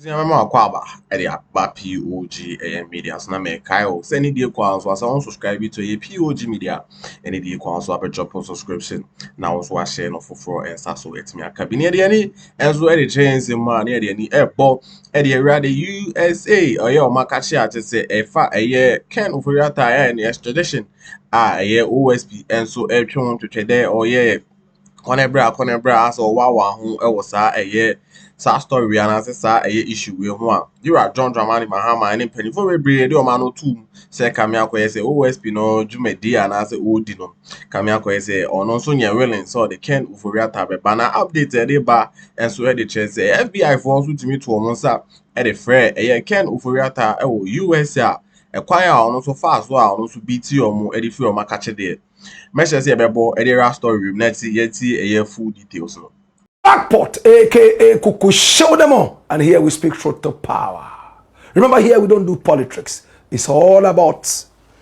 Mama Kwaba, Edia, POG Media, so na me Kyle, send the accounts was on subscribe to a POG Media, and the accounts up a drop on subscription. Now, so I share no for and so it's me a cabinet, any as well as change in money, any airport, Edia rather USA, or your Makachi to say a year can over your tire and extradition. A year OSP, and so everyone to trade there, or yeah. Konebra as or wow who was a year sa story and as a issue with one. You are John Dramani Mahama and penny for a breed or man or two. Say Kamiako say OSP no Jumedi and as a Odino. Kamiako say or no Sonia willing so they can't Ofori tabe banner updated bar and so the chance say FBI force with me to almost up at a fair a year can Ofori ta USA acquire on so fast well also BT or more edify or makache there. Measure say bebo edera story room let's see a full details no. Blackpot aka Kuku show them all, and here we speak truth to power. Remember, here we don't do politics. It's all about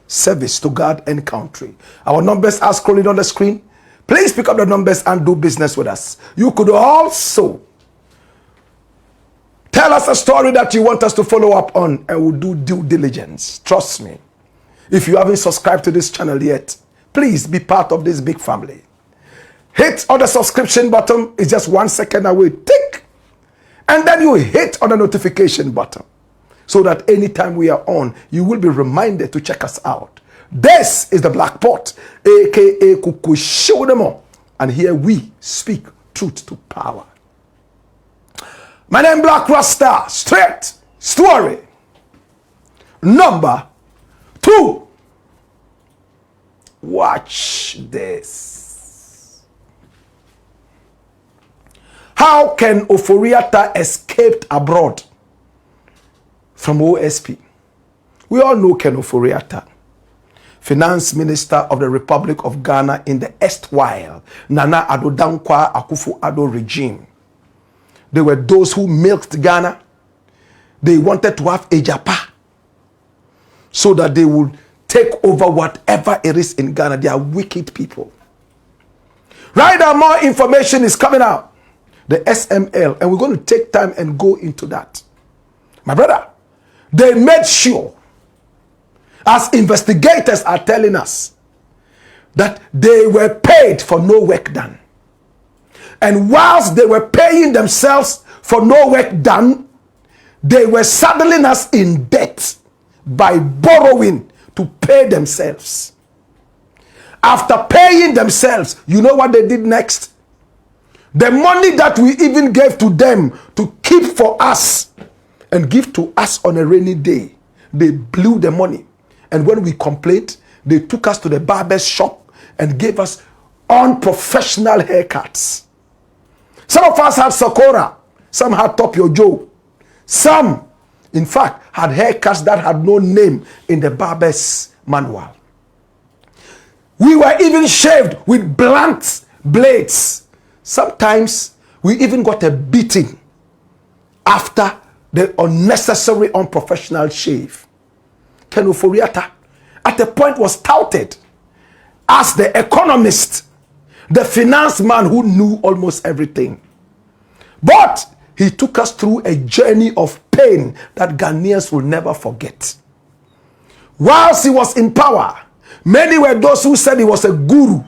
service to God and country. Our numbers are scrolling on the screen. Please pick up the numbers and do business with us. You could also tell us a story that you want us to follow up on, and we'll do due diligence. Trust me. If you haven't subscribed to this channel yet, please be part of this big family. Hit on the subscription button. It's just 1 second away. Tick. And then you hit on the notification button so that anytime we are on, you will be reminded to check us out. This is the Black Pot, aka Kuku show them all. And here we speak truth to power. My name Black Rasta. Straight story. Number 2. Watch this. How can Ofori escape abroad from OSP? We all know Ken Ofori, Finance Minister of the Republic of Ghana in the erstwhile Nana Addo Akuffo Addo regime. They were those who milked Ghana. They wanted to have a Japa so that they would take over whatever it is in Ghana. They are wicked people. Right now, more information is coming out. The SML, and we're going to take time and go into that. My brother, they made sure, as investigators are telling us, that they were paid for no work done. And whilst they were paying themselves for no work done, they were saddling us in debt by borrowing to pay themselves. After paying themselves, you know what they did next? The money that we even gave to them to keep for us and give to us on a rainy day, they blew the money. And when we complained, they took us to the barber's shop and gave us unprofessional haircuts. Some of us had Sakura, some had Top Your Joe. Some, in fact, had haircuts that had no name in the barber's manual. We were even shaved with blunt blades. Sometimes we even got a beating after the unnecessary, unprofessional shave. Ken Ofori at a point was touted as the economist, the finance man who knew almost everything. But he took us through a journey of pain that Ghanaians will never forget. Whilst he was in power, many were those who said he was a guru.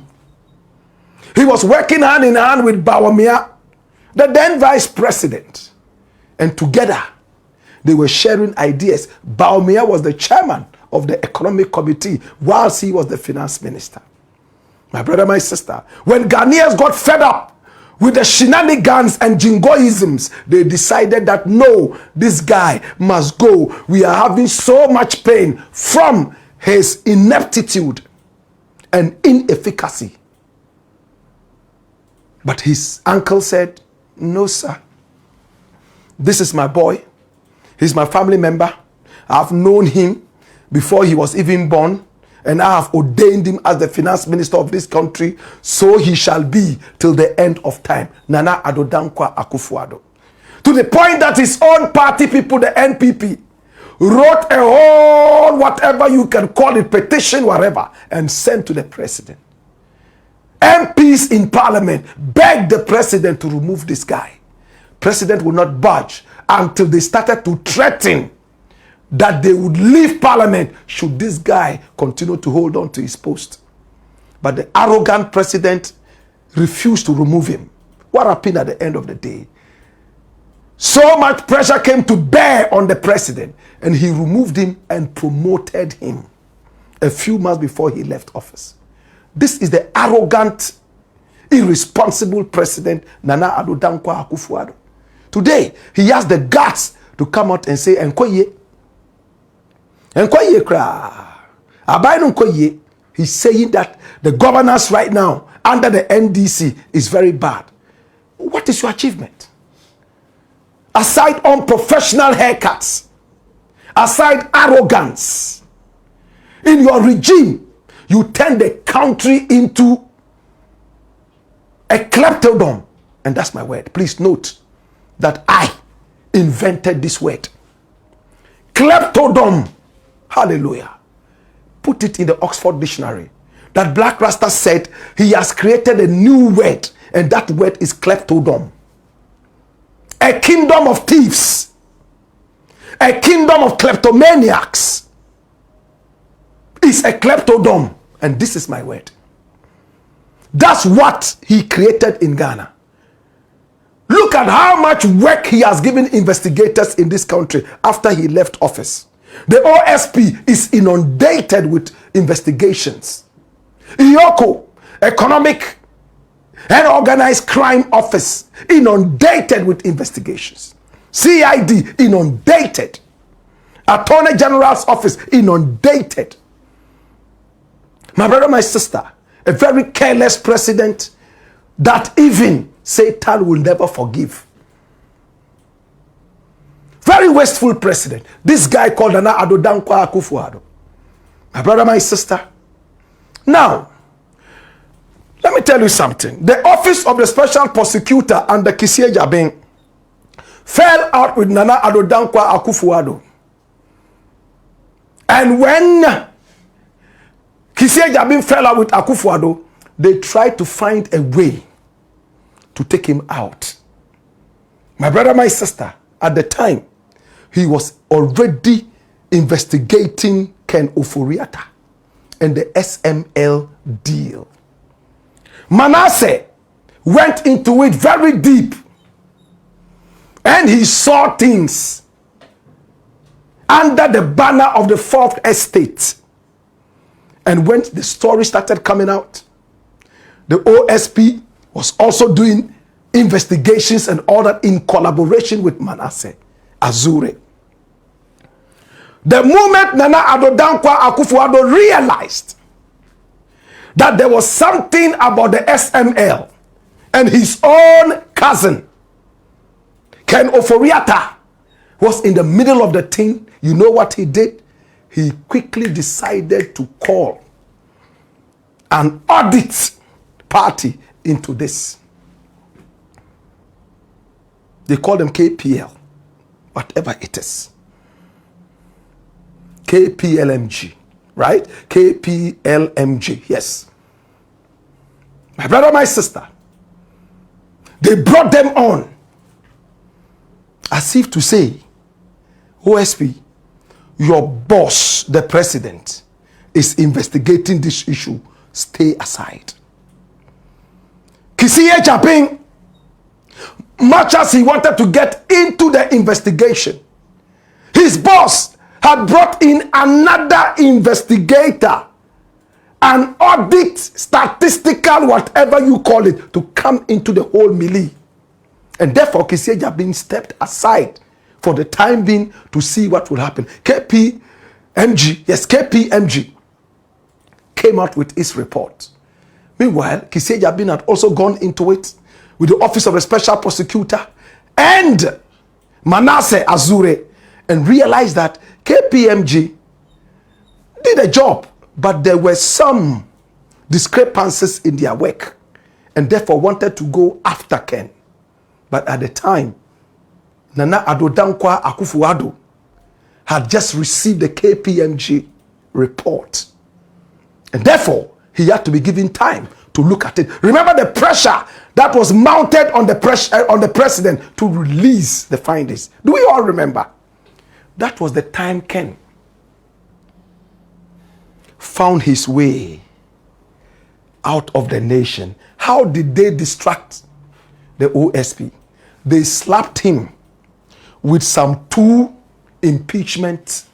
He was working hand in hand with Bawumia, the then vice president. And together, they were sharing ideas. Bawumia was the chairman of the economic committee whilst he was the finance minister. My brother, my sister, when Ghanaians got fed up with the shenanigans and jingoisms, they decided that no, this guy must go. We are having so much pain from his ineptitude and inefficacy. But his uncle said, no, sir. This is my boy. He's my family member. I've known him before he was even born. And I have ordained him as the finance minister of this country. So he shall be till the end of time. Nana Addo Akuffo Addo. To the point that his own party people, the NPP, wrote a whole, whatever you can call it, petition, whatever, and sent to the president. MPs in parliament begged the president to remove this guy. President will not budge until they started to threaten that they would leave parliament should this guy continue to hold on to his post. But the arrogant president refused to remove him. What happened at the end of the day? So much pressure came to bear on the president, and he removed him and promoted him a few months before he left office. This is the arrogant, irresponsible president, Nana Addo Dankwa Akuffo. Today, he has the guts to come out and say, Enkoye kra. Abai Nkoye. He's saying that the governance right now under the NDC is very bad. What is your achievement? Aside unprofessional haircuts, aside arrogance, in your regime, you turn the country into a kleptodom. And that's my word. Please note that I invented this word. Kleptodom. Hallelujah. Put it in the Oxford Dictionary. That Black Rasta said he has created a new word, and that word is kleptodom. A kingdom of thieves. A kingdom of kleptomaniacs is a kleptodom. And this is my word. That's what he created in Ghana. Look at how much work he has given investigators in this country after he left office. The OSP is inundated with investigations. Iyoko, Economic and Organized Crime Office, inundated with investigations. CID, inundated. Attorney General's Office, inundated. My brother, my sister, a very careless president that even Satan will never forgive. Very wasteful president. This guy called Nana Addo Dankwa Akuffo. My brother, my sister. Now, let me tell you something. The office of the special prosecutor under Kisie Jabin fell out with Nana Addo Dankwa Akuffo. And when Kisie Jabin fell out with Akuffo, they tried to find a way to take him out. My brother, my sister, at the time, he was already investigating Ken Ofori and the SML deal. Manasseh went into it very deep, and he saw things under the banner of the Fourth Estate. And when the story started coming out, the OSP was also doing investigations and all that in collaboration with Manasseh Azure. The moment Nana Addo Dankwa Akuffo realized that there was something about the SML and his own cousin, Ken Ofori was in the middle of the thing, you know what he did? He quickly decided to call an audit party into this. They call them KPL, whatever it is. KPLMG, right? KPLMG, yes. My brother, my sister, they brought them on as if to say, OSP, your boss, the president, is investigating this issue. Stay aside. Kisie Jabin, much as he wanted to get into the investigation, his boss had brought in another investigator, an audit, statistical, whatever you call it, to come into the whole melee. And therefore, Kisie Jabin stepped aside for the time being to see what will happen. KPMG came out with its report. Meanwhile, Kisie Jabin had also gone into it with the Office of the Special Prosecutor and Manasseh Azure, and realized that KPMG did a job, but there were some discrepancies in their work, and therefore wanted to go after Ken. But at the time, Nana Addo Dankwa Akuffo had just received the KPMG report, and therefore he had to be given time to look at it. Remember the pressure that was mounted on the president to release the findings. Do we all remember? That was the time Ken found his way out of the nation. How did they distract the OSP? They slapped him with some 2 impeachment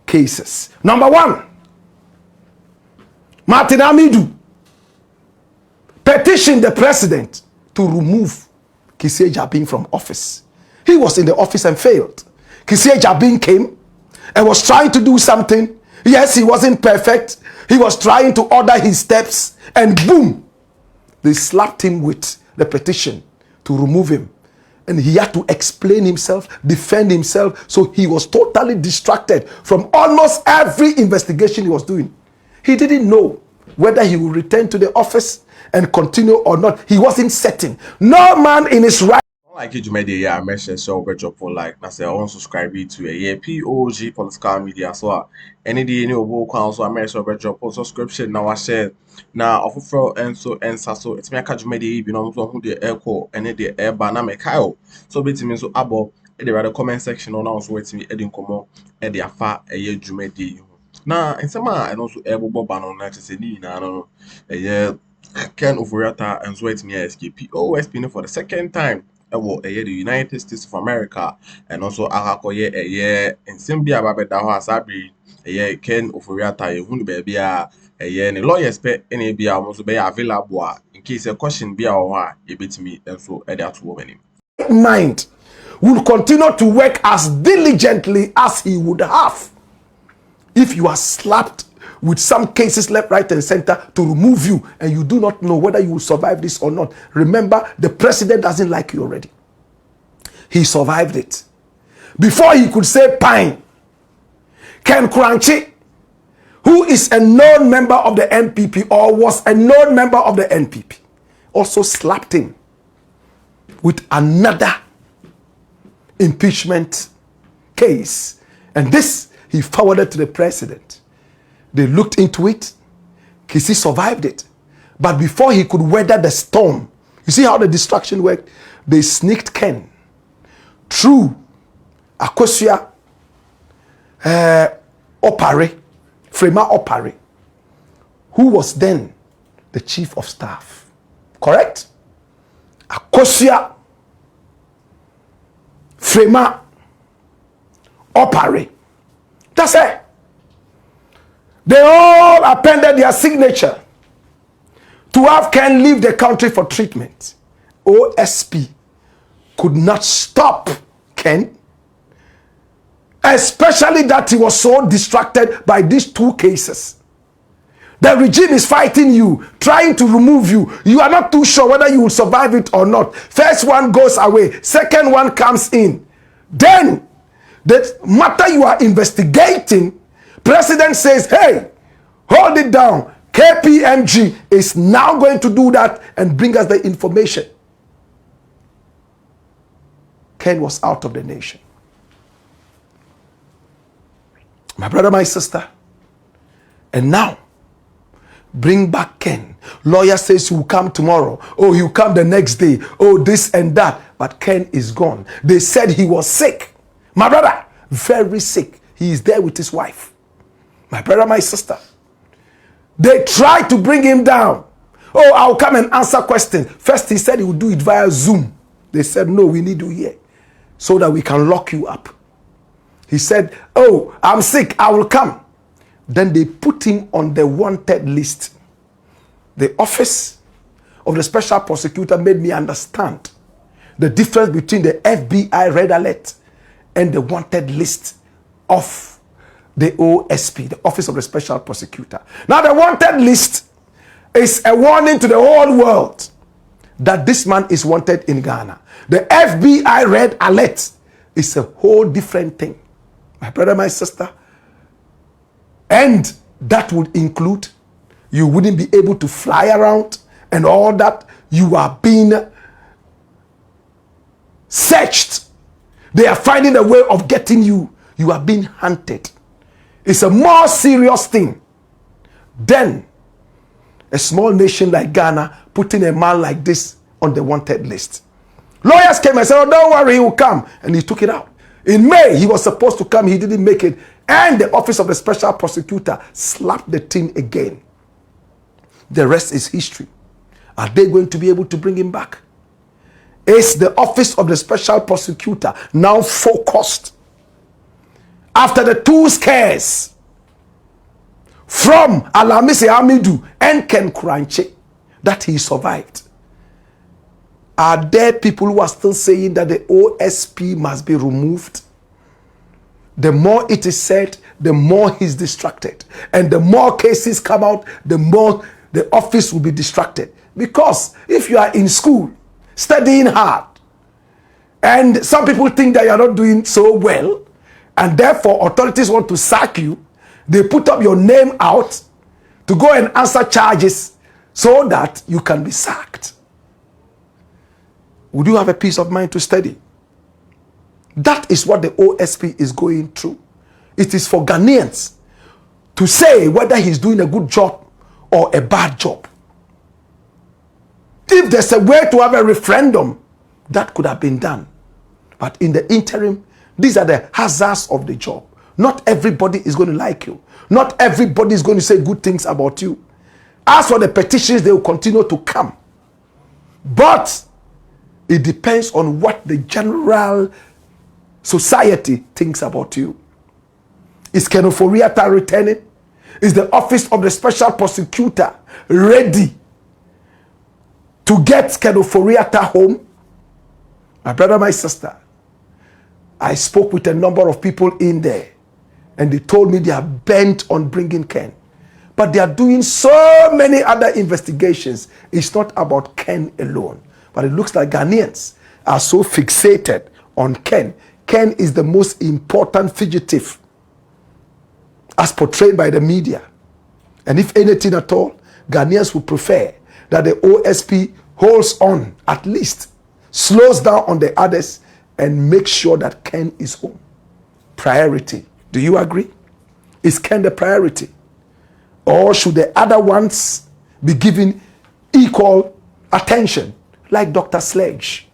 cases. Number 1, Martin Amidu petitioned the president to remove Kissie Jabin from office. He was in the office and failed. Kissie Jabin came and was trying to do something. Yes, he wasn't perfect. He was trying to order his steps, and boom, they slapped him with the petition to remove him. And he had to explain himself, defend himself, so he was totally distracted from almost every investigation he was doing. He didn't know whether he would return to the office and continue or not. He wasn't certain. No man in his right. Like you media, yeah, I mentioned so better for like I say I want to subscribe to a POG political media. So any day any obo council I mentioned better for subscription. Now I share now Ofori and so it's me catch media you know who the echo and the air banner me Kyle. So betimi so abo the rather comment section on also waiting me edin komo e the afa e ye dwumadi. Now in some and also ebo ban on na say ni na no Ken Ofori and so waiting me Xcape POSP for the second time. The United States of America and also Arakoye a year in Simbia Babeda Hasabi a year Ken Ofori who baby a year and lawyers pay any be almost be available in case a question be our a bit me and so at that woman. Mind will continue to work as diligently as he would have if you are slapped with some cases left, right, and center to remove you, and you do not know whether you will survive this or not. Remember, the president doesn't like you already. He survived it. Before he could say pine, Ken Kranchi, who is a known member of the NPP or was a known member of the NPP, also slapped him with another impeachment case. And this he forwarded to the president. They looked into it. Kissie survived it. But before he could weather the storm, you see how the distraction worked? They sneaked Ken through Akosua Opare, Frema Opare, who was then the chief of staff. Correct? Akosua Frema Opare. That's it. They all appended their signature to have Ken leave the country for treatment. OSP could not stop Ken, especially that he was so distracted by these 2 cases. The regime is fighting you, trying to remove you. You are not too sure whether you will survive it or not. First one goes away, second one comes in. Then, the matter you are investigating, president says, hey, hold it down. KPMG is now going to do that and bring us the information. Ken was out of the nation. My brother, my sister. And now, bring back Ken. Lawyer says he will come tomorrow. Oh, he will come the next day. Oh, this and that. But Ken is gone. They said he was sick. My brother, very sick. He is there with his wife. My brother, my sister. They tried to bring him down. Oh, I'll come and answer questions. First, he said he would do it via Zoom. They said, no, we need you here so that we can lock you up. He said, oh, I'm sick. I will come. Then they put him on the wanted list. The office of the special prosecutor made me understand the difference between the FBI red alert and the wanted list of the OSP, the Office of the Special Prosecutor. Now, the wanted list is a warning to the whole world that this man is wanted in Ghana. The FBI red alert is a whole different thing. My brother, my sister. And that would include you wouldn't be able to fly around and all that. You are being searched. They are finding a way of getting you. You are being hunted. It's a more serious thing than a small nation like Ghana putting a man like this on the wanted list. Lawyers came and said, oh, don't worry, he will come. And he took it out. In May, he was supposed to come. He didn't make it. And the office of the special prosecutor slapped the team again. The rest is history. Are they going to be able to bring him back? Is the office of the special prosecutor now focused after the two scares from Alamise Hamidu and Ken Kuranche that he survived? Are there people who are still saying that the OSP must be removed? The more it is said, the more he's distracted. And the more cases come out, the more the office will be distracted. Because if you are in school, studying hard, and some people think that you are not doing so well, and therefore authorities want to sack you, they put up your name out to go and answer charges so that you can be sacked. Would you have a peace of mind to study? That is what the OSP is going through. It is for Ghanaians to say whether he's doing a good job or a bad job. If there's a way to have a referendum, that could have been done. But in the interim, these are the hazards of the job. Not everybody is going to like you. Not everybody is going to say good things about you. As for the petitions, they will continue to come. But it depends on what the general society thinks about you. Is Ken Ofori returning? Is the office of the special prosecutor ready to get Ken Ofori home? My brother, my sister, I spoke with a number of people in there, and they told me they are bent on bringing Ken. But they are doing so many other investigations. It's not about Ken alone. But it looks like Ghanaians are so fixated on Ken. Ken is the most important fugitive as portrayed by the media. And if anything at all, Ghanaians would prefer that the OSP holds on, at least slows down on the others, and make sure that Ken is home. Priority. Do you agree? Is Ken the priority? Or should the other ones be given equal attention? Like Dr. Sledge,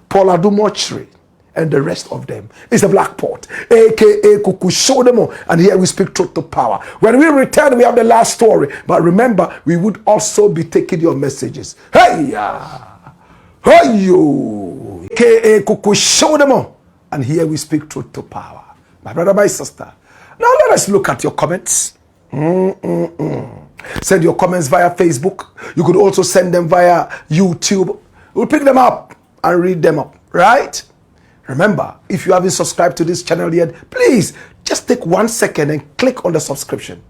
Paul Adumochri, and the rest of them. It's a black pot, aka Kukushodemo, and here we speak truth to power. When we return, we have the last story. But remember, we would also be taking your messages. Hey yo, aka Kukushodemo, and here we speak truth to power. My brother, my sister. Now let us look at your comments. Send your comments via Facebook. You could also send them via YouTube. We'll pick them up and read them up, right? Remember, if you haven't subscribed to this channel yet, please just take 1 second and click on the subscription.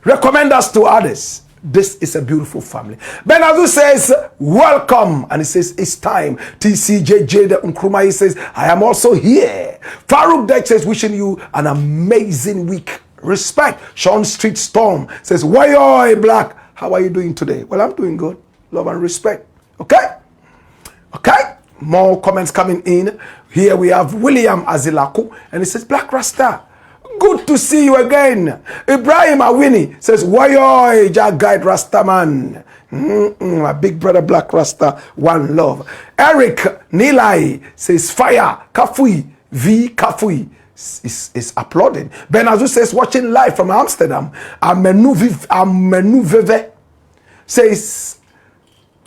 Recommend us to others. This is a beautiful family. Ben Azu says, welcome. And he says, it's time. TCJJ, the Nkrumah, he says, I am also here. Farouk Dek says, wishing you an amazing week. Respect. Sean Street Storm says, why Black? How are you doing today? Well, I'm doing good. Love and respect. Okay? Okay? More comments coming in. Here we have William Azilaku, and he says, Black Rasta, good to see you again. Ibrahim Awini says, why Jack Guide Rasta man? My big brother Black Rasta, one love. Eric Nilai says, fire, Kafui, V Kafui. Is applauding. Ben Azu says, watching live from Amsterdam. Amenu Veve says,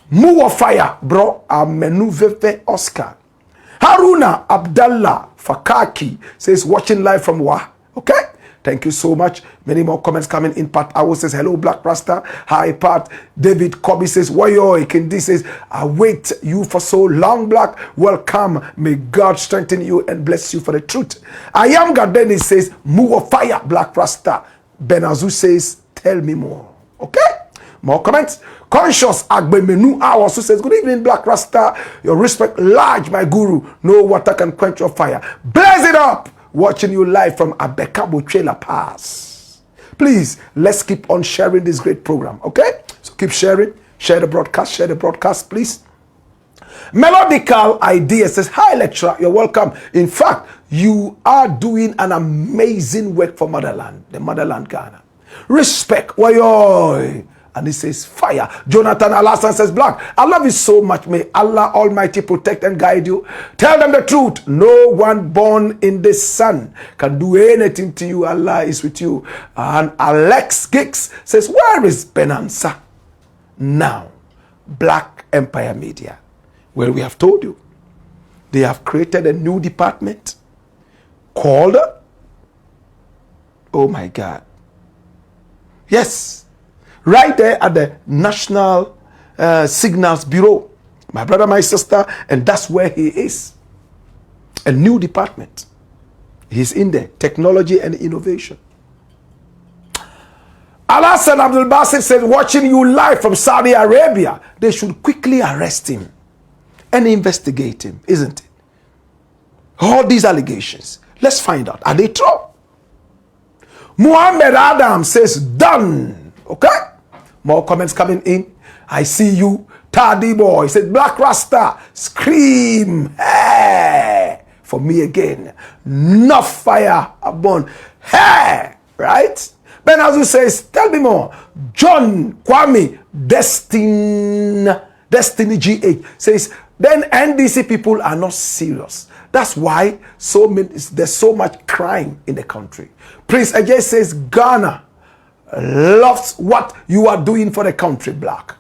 Muwa fire, bro. Amenu Veve Oscar. Haruna Abdallah Fakaki says, watching live from Wa. Okay? Thank you so much. Many more comments coming in. Pat Awo says, hello, Black Rasta. Hi, Pat. David Kobe says, Wayo. Kendi says, I wait you for so long, Black. Welcome. May God strengthen you and bless you for the truth. I am Gardeni says, Muwa fire, Black Rasta. Ben Azu says, tell me more. Okay? More comments. Conscious Agbe Menu also says, good evening, Black Rasta. Your respect large, my guru. No water can quench your fire. Blaze it up. Watching you live from Abekabo Trailer Pass. Please, let's keep on sharing this great program, okay? So keep sharing. Share the broadcast, please. Melodical Idea says, hi, lecturer, you're welcome. In fact, you are doing an amazing work for motherland, the motherland Ghana. Respect, wayoy. And he says, fire. Jonathan Alasan says, Black, I love you so much. May Allah Almighty protect and guide you. Tell them the truth. No one born in the sun can do anything to you. Allah is with you. And Alex Giggs says, where is Benansa? Now, Black Empire Media. Well, we have told you. They have created a new department called, oh my God. Yes. Right there at the National Signals Bureau. My brother, my sister, and that's where he is. A new department. He's in there. Technology and innovation. Alasan Abdul Basit said, watching you live from Saudi Arabia, they should quickly arrest him and investigate him, isn't it? All these allegations. Let's find out. Are they true? Muhammad Adam says, done. Okay? More comments coming in. I see you. Taddy boy said, Black Rasta, scream. Hey! For me again. Enough fire upon. Hey! Right? Ben Azu says, tell me more. John Kwame Destiny GH says, then NDC people are not serious. That's why there's so much crime in the country. Prince Ajay says, Ghana loves what you are doing for the country, Black.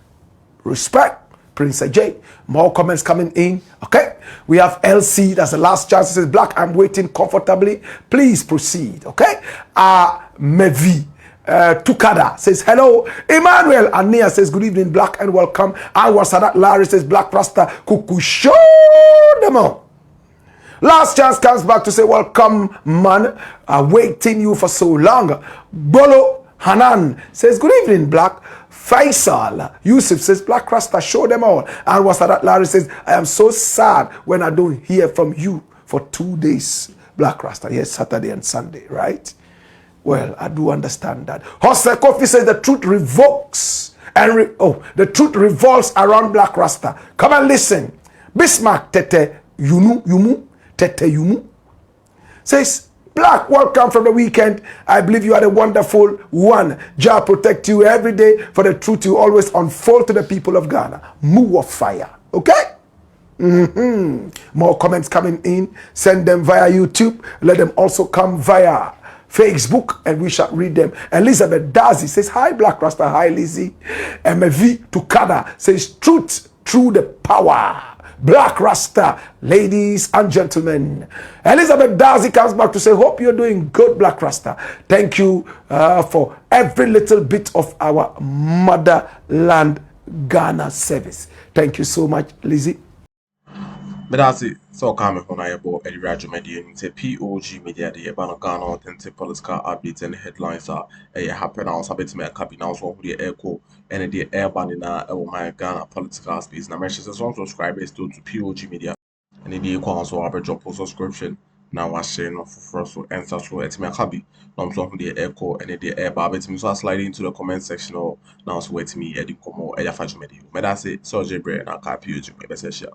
Respect, Prince Ajay. More comments coming in. Okay. We have LC. That's the last chance. It says, Black, I'm waiting comfortably. Please proceed. Okay. Mevi. Tukada says, hello. Emmanuel Ania says, good evening, Black, and welcome. Sadat Larry says, Black Rasta, Kuku, show them all. Last chance comes back to say, welcome, man. Waiting you for so long. Bolo Hanan says, good evening, Black. Faisal Yusuf says, Black Rasta, show them all. And Sadat Larry says, I am so sad when I don't hear from you for 2 days. Black Rasta, yes, Saturday and Sunday, right? Well, I do understand that. Jose Kofi says the truth revokes and the truth revolves around Black Rasta. Come and listen. Bismarck Tete Yumu Tete Yumu says, Black, welcome from the weekend. I believe you are a wonderful one. Jah protect you every day for the truth you always unfold to the people of Ghana. Move of fire. Okay? More comments coming in. Send them via YouTube. Let them also come via Facebook, and we shall read them. Elizabeth Dazi says, hi, Black Rasta. Hi, Lizzie. MV Tukada says, truth through the power. Black Rasta, ladies and gentlemen. Elizabeth Dazi comes back to say, hope you're doing good, Black Rasta. Thank you for every little bit of our motherland Ghana service. Thank you so much, Lizzie. But that's it. So coming on about Eddie Radio Media and say POG Media the Ghana authentic political updates and headlines are happen now. So bet me a copy now so the echo and the airban in my Ghana political space. Now mention some subscribers to POG Media and the equal also have a job for subscription. Now I share no for first and such so it's me a copy. Now so the echo and the airban bet me so slide into the comment section or now so wait me Eddie Como Eddie Media. But that's it. So Jebre and I POG Media.